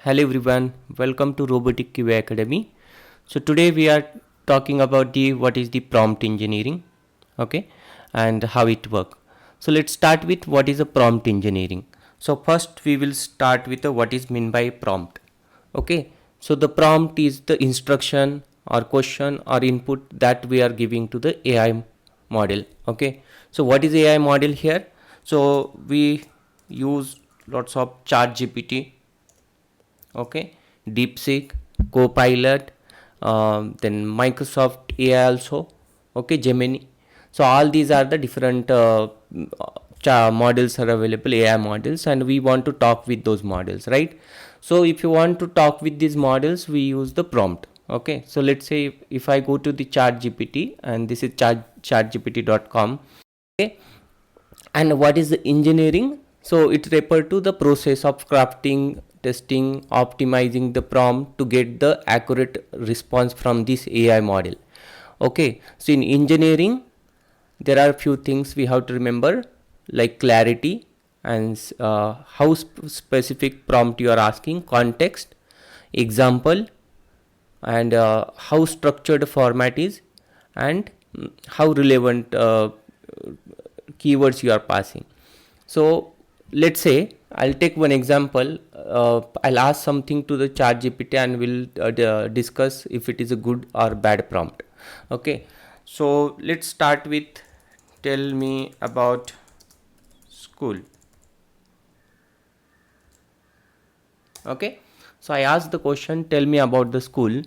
Hello everyone, welcome to RoboticQA Academy. So today we are talking about the what is the prompt engineering, okay, and how it works. So let's start with what is a prompt engineering. So first we will start with what is meant by prompt. Okay, so the prompt is the instruction or question or input that we are giving to the AI model. Okay, so what is AI model here? So we use lots of ChatGPT, okay, DeepSeek, Copilot, then Microsoft AI also, okay, Gemini. So all these are the different models are available, AI models, and we want to talk with those models, right? So if you want to talk with these models, we use the prompt. Okay, so let's say if I go to the ChatGPT, and this is chatgpt.com. Okay, and what is the engineering? So it refer to the process of crafting, testing, optimizing the prompt to get the accurate response from this AI model. Okay, so in engineering there are a few things we have to remember, like clarity and how specific prompt you are asking, context, example, and how structured format is, and how relevant keywords you are passing. So let's say I'll take one example. I'll ask something to the chat GPT and we'll discuss if it is a good or bad prompt. Okay, so let's start with tell me about school. Okay, so I asked the question, tell me about the school.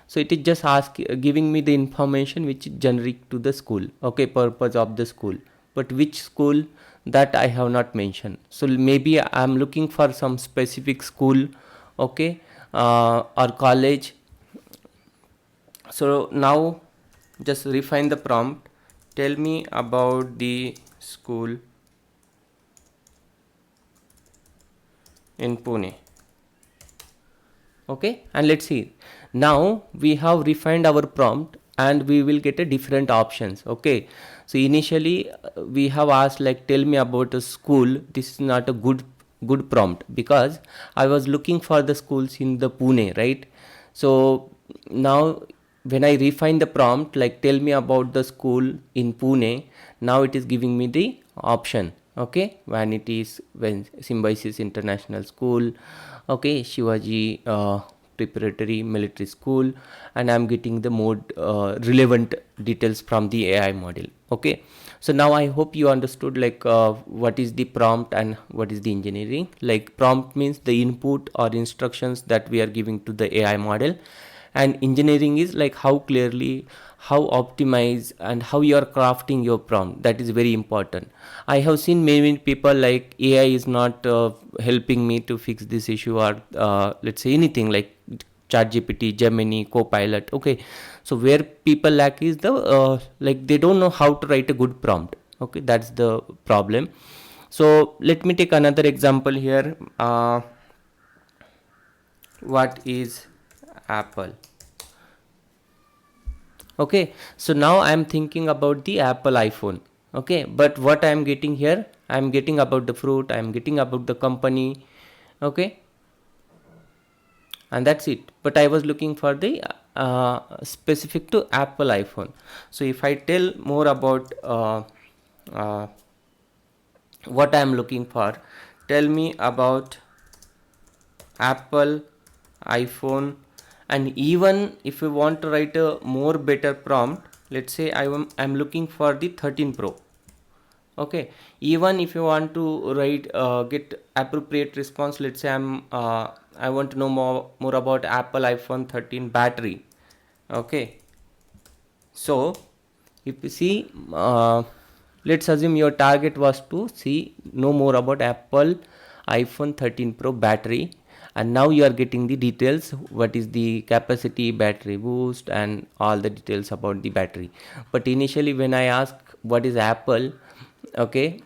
So it is just giving me the information which is generic to the school, okay, purpose of the school, but which school, that I have not mentioned. So maybe I am looking for some specific school, okay, or college. So now just refine the prompt, tell me about the school in Pune. Okay, and let's see, now we have refined our prompt and we will get a different options. Okay, so initially we have asked like tell me about a school. This is not a good prompt because I was looking for the schools in the Pune, right? So now when I refine the prompt like tell me about the school in Pune, now it is giving me the option. Okay, when it is when Symbiosis International School, okay, Shivaji Preparatory Military School, and I'm getting the more relevant details from the AI model. Okay, so now I hope you understood like what is the prompt and what is the engineering. Like prompt means the input or instructions that we are giving to the AI model, and engineering is like how clearly, how optimize, and how you are crafting your prompt. That is very important. I have seen many people like AI is not helping me to fix this issue, or let's say anything like ChatGPT, Gemini, Copilot. Okay, so where people lack is the like they don't know how to write a good prompt. Okay, that's the problem. So let me take another example here. What is Apple? Okay, so now I am thinking about the Apple iPhone. Okay, but what I am getting here, I am getting about the fruit, I am getting about the company. Okay, and that's it. But I was looking for the specific to Apple iPhone. So if I tell more about uh, what I am looking for, tell me about Apple iPhone. And even if you want to write a more better prompt, let's say I'm looking for the 13 Pro. Okay, even if you want to write get appropriate response, let's say I want to know more about Apple iPhone 13 battery. Okay, so if you see let's assume your target was to see know more about Apple iPhone 13 Pro battery, and now you are getting the details, what is the capacity, battery boost, and all the details about the battery. But initially when I ask what is Apple, okay,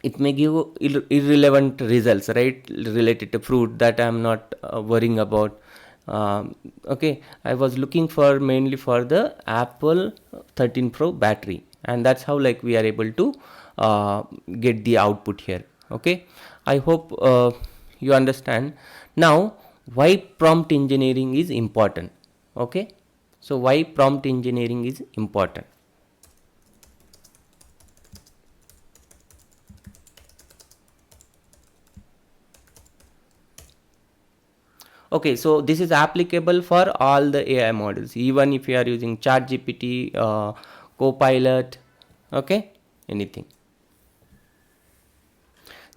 it may give irrelevant results, right, related to fruit that I'm not worrying about. Okay, I was looking for mainly for the Apple 13 Pro battery, and that's how like we are able to get the output here. Okay, I hope you understand. Now why prompt engineering is important. Okay, so why prompt engineering is important. Okay, so this is applicable for all the AI models, even if you are using ChatGPT, Copilot, okay, anything.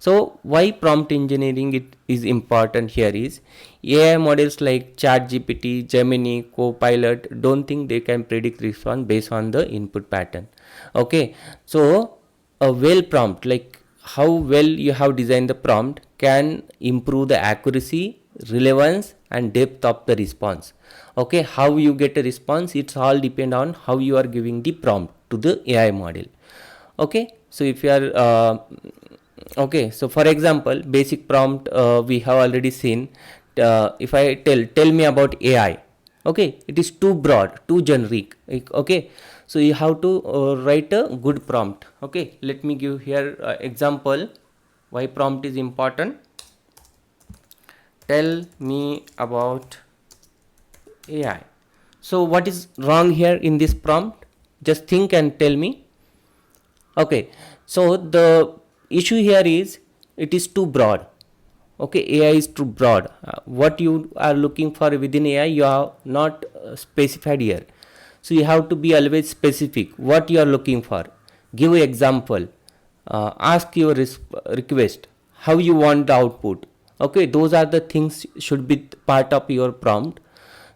So why prompt engineering it is important here is AI models like ChatGPT, Gemini, Copilot don't think they can predict response based on the input pattern. Okay, so a well prompt, like how well you have designed the prompt, can improve the accuracy, relevance and depth of the response. Okay, how you get a response, it's all depend on how you are giving the prompt to the AI model. Okay, so if you are okay, so for example, basic prompt we have already seen. If I tell me about AI, okay, it is too broad, too generic. Okay, so you have to write a good prompt. Okay, let me give here example why prompt is important. Tell me about AI. So what is wrong here in this prompt? Just think and tell me. Okay, so the issue here is it is too broad. Okay, AI is too broad. What you are looking for within AI, you are not specified here. So you have to be always specific. What you are looking for? Give an example. Ask your request. How you want the output? Okay, those are the things should be part of your prompt.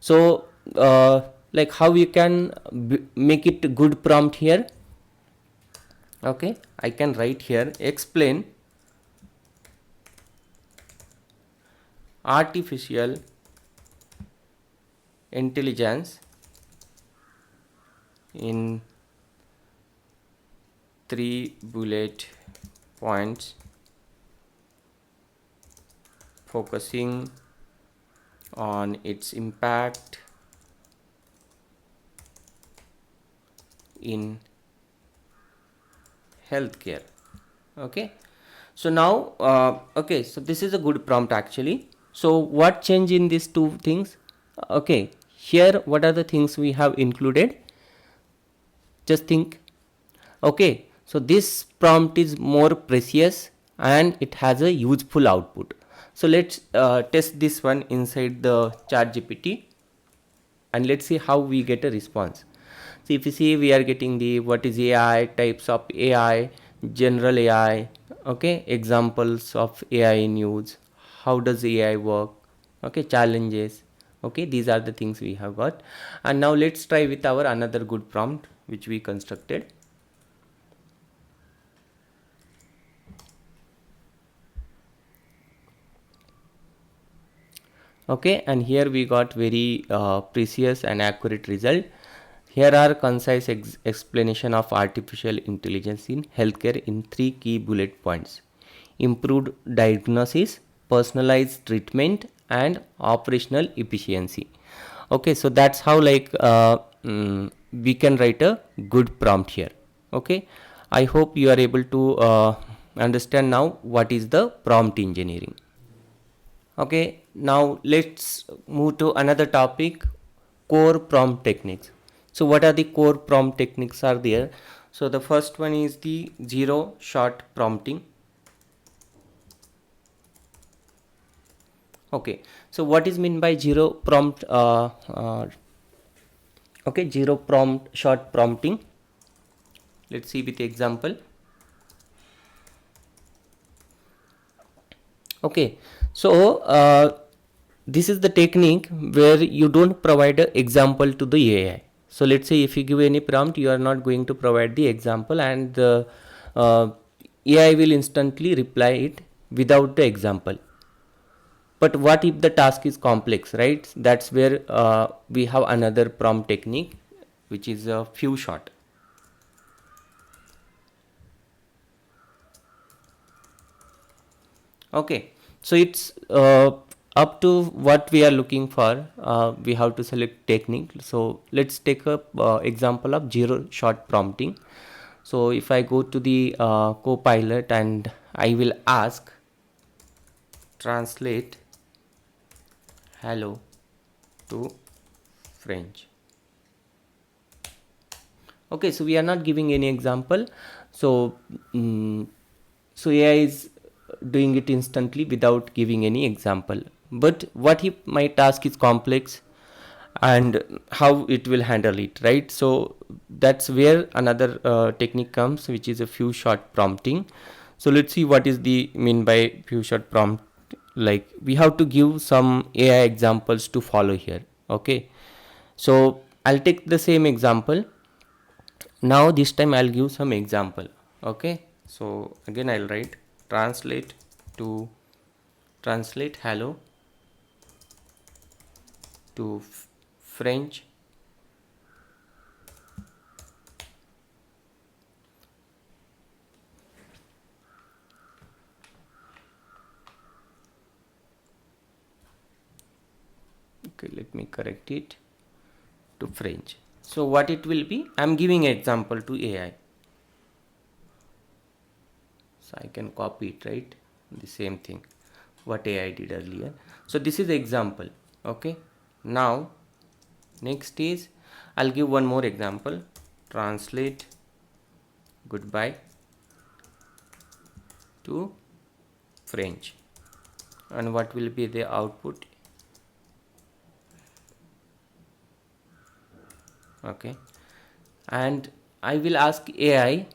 So, like how you can make it good prompt here. Okay, I can write here, explain artificial intelligence in 3 bullet points, focusing on its impact in healthcare. Okay, so now okay, so this is a good prompt actually. So what change in these two things? Okay, here what are the things we have included? Just think. Okay, so this prompt is more precious and it has a useful output. So let's test this one inside the ChatGPT and let's see how we get a response. So if you see, we are getting the what is AI, types of AI, general AI, okay, examples of AI in use, how does AI work, okay, challenges, okay, these are the things we have got. And now let's try with our another good prompt which we constructed. Okay, and here we got very precise and accurate result. Here are concise explanation of artificial intelligence in healthcare in 3 key bullet points: improved diagnosis, personalized treatment and operational efficiency. Okay, so that's how like we can write a good prompt here. Okay, I hope you are able to understand now what is the prompt engineering. Okay, now let's move to another topic, core prompt techniques. So what are the core prompt techniques are there? So the first one is the zero shot prompting. Okay, so what is mean by zero prompt okay, zero prompt shot prompting? Let's see with the example. Okay, so this is the technique where you don't provide an example to the AI. So let's say if you give any prompt, you are not going to provide the example, and the AI will instantly reply it without the example. But what if the task is complex, right? That's where we have another prompt technique, which is a few shot. Okay, so it's up to what we are looking for. We have to select technique. So let's take a example of zero shot prompting. So if I go to the Copilot and I will ask translate hello to French. Okay, so we are not giving any example. So so AI is doing it instantly without giving any example. But what if my task is complex, and how it will handle it, right? So that's where another technique comes, which is a few shot prompting. So let's see what is the mean by few shot prompt. Like, we have to give some AI examples to follow here. Okay, so I'll take the same example. Now this time I'll give some example. Okay, so again I'll write translate to translate hello to French. Okay, let me correct it to French. So what it will be, I'm giving an example to AI. So I can copy it, right? The same thing what AI did earlier. So this is the example. Okay, now next is I'll give one more example. Translate goodbye to French, and what will be the output? Okay, and I will ask AI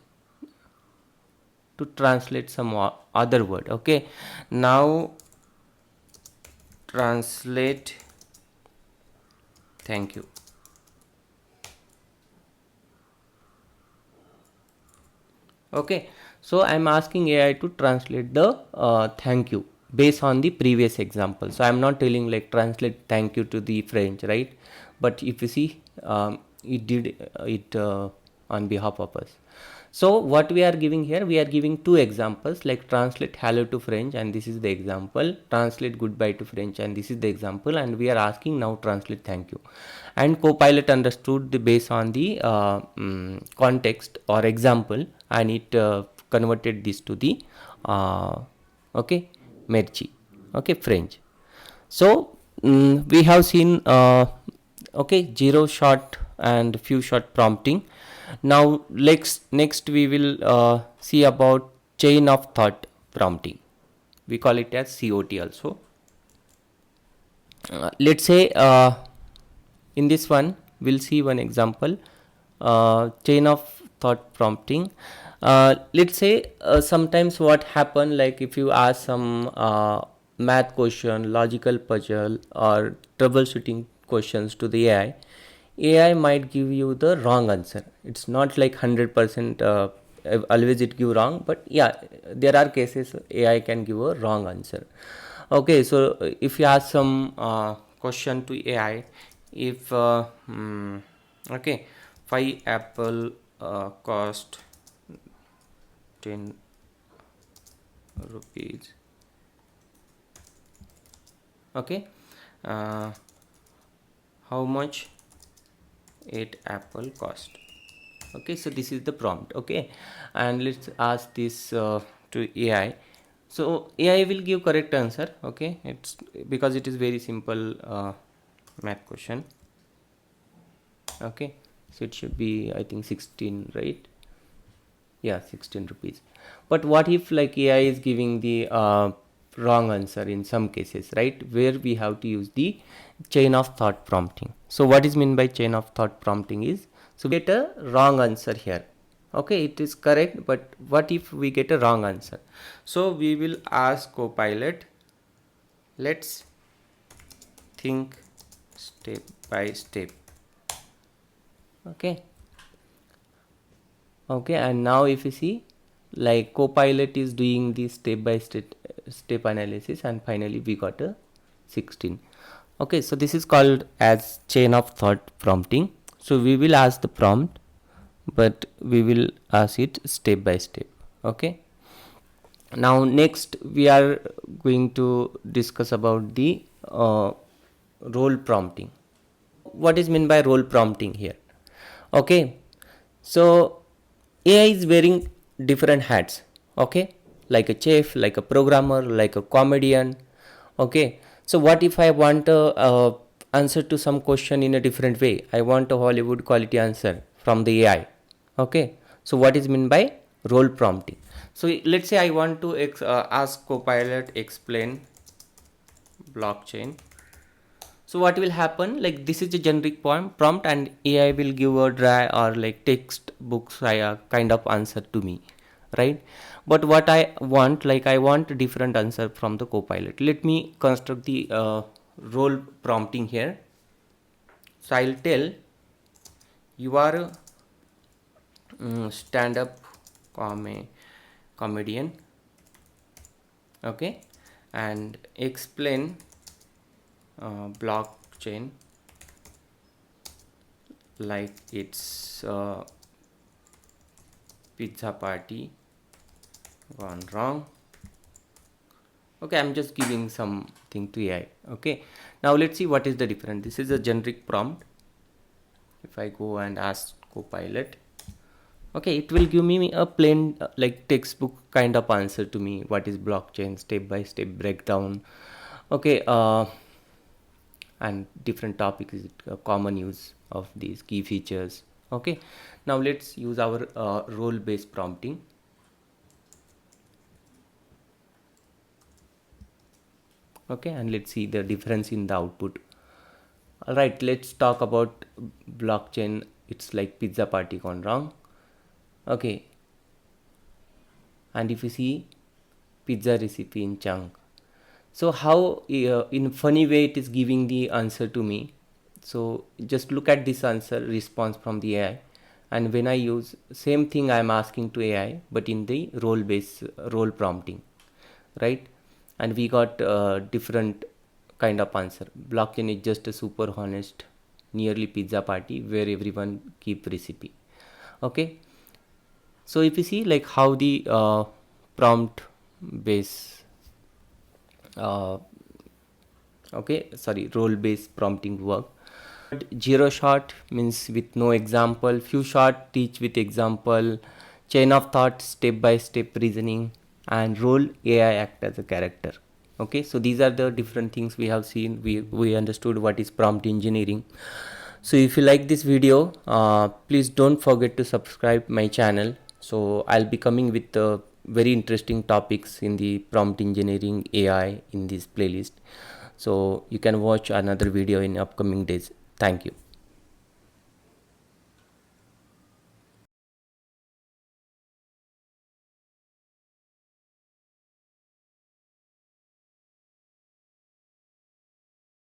to translate some other word. Okay, now translate thank you. Okay, so I'm asking AI to translate the thank you based on the previous example. So I'm not telling like translate thank you to the French, right? But if you see, it did it on behalf of us. So what we are giving here, we are giving two examples, like translate hello to French, and this is the example. Translate goodbye to French, and this is the example. And we are asking now translate thank you. And Copilot understood the based on the context or example, and it converted this to the okay, merci, okay, French. So we have seen okay, zero shot and few shot prompting. Now next we will see about chain of thought prompting. We call it as COT also. Let's say in this one we'll see one example, chain of thought prompting. Let's say sometimes what happen, like if you ask some math question, logical puzzle, or troubleshooting questions to the AI might give you the wrong answer. It's not like 100% always it give wrong, but yeah, there are cases AI can give a wrong answer. Okay, so if you ask some question to AI, if okay, 5 apple cost 10 rupees. Okay, uh, how much 8 apple cost? Okay, so this is the prompt. Okay, and let's ask this to AI. So AI will give correct answer. Okay, it's because it is very simple math question. Okay, so it should be, I think, 16, right? Yeah, 16 rupees. But what if like AI is giving the wrong answer in some cases, right? Where we have to use the chain of thought prompting. So what is meant by chain of thought prompting is, so we get a wrong answer here. Okay, it is correct, but what if we get a wrong answer? So we will ask Copilot, let's think step by step. Okay, okay, and now if you see, like Copilot is doing the step by step analysis, and finally we got a 16. Okay, so this is called as chain of thought prompting. So we will ask the prompt, but we will ask it step by step. Okay, now next we are going to discuss about the role prompting. What is meant by role prompting here? Okay, so AI is wearing different hats. Okay, like a chef, like a programmer, like a comedian. Okay, So what if I want a answer to some question in a different way? I want a Hollywood quality answer from the AI. Okay, so what is meant by role prompting? So let's say I want to ask Copilot explain blockchain. So what will happen, like this is a generic prompt and AI will give a dry or like textbook kind of answer to me, right? But what I want, like I want a different answer from the Copilot. Let me construct the role prompting here. So I'll tell you are a stand-up comedian, okay, and explain blockchain like it's pizza party gone wrong. Okay, I'm just giving something to AI. Okay, now let's see what is the difference. This is a generic prompt. If I go and ask Copilot, okay, it will give me a plain like textbook kind of answer to me. What is blockchain, step by step breakdown. Okay, and different topics is common use of these key features. Okay, now let's use our role based prompting. Okay, and let's see the difference in the output. All right, let's talk about blockchain. It's like pizza party gone wrong. Okay, and if you see pizza recipe in chunk, so how in funny way it is giving the answer to me. So just look at this answer response from the AI, and when I use same thing I'm asking to AI but in the role based role prompting, right? And we got different kind of answer. Blockchain is just a super honest nearly pizza party where everyone keep recipe. Okay, so if you see like how the prompt base role based prompting work. Zero shot means with no example, few shot teach with example, chain of thought step by step reasoning, and role AI act as a character. Okay, so these are the different things we have seen. We understood what is prompt engineering. So if you like this video, please don't forget to subscribe my channel. So I'll be coming with very interesting topics in the prompt engineering AI in this playlist. So you can watch another video in upcoming days. Thank you.